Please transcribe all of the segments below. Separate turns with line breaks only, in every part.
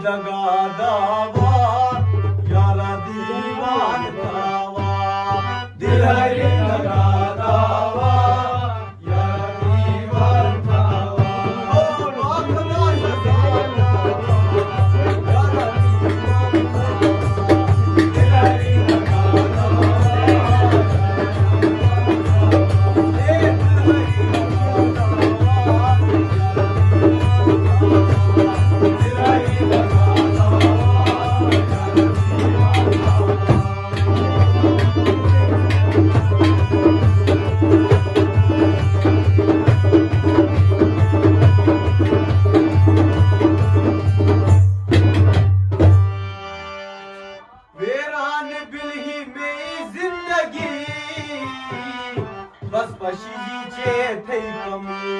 लगा दावा यारा दीवान दावा दिल है लगा दावा यारा दीवान दावा ओ लाखदा लगा दावा यारा दीवान दावा दिल है लगा दावा बस बशी चे थे कमी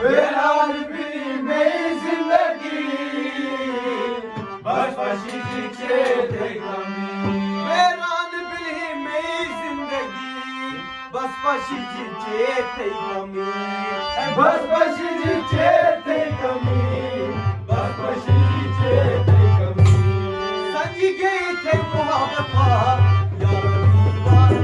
वेरान भी मेरी जिंदगी बस बशी चे थे कमी वेरान भी मेरी जिंदगी बस बशी चे थे कमी बस बशी चे थे कमी बस बशी चे थे कमी संगी गए थे मोहब्बत यार दीवार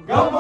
Come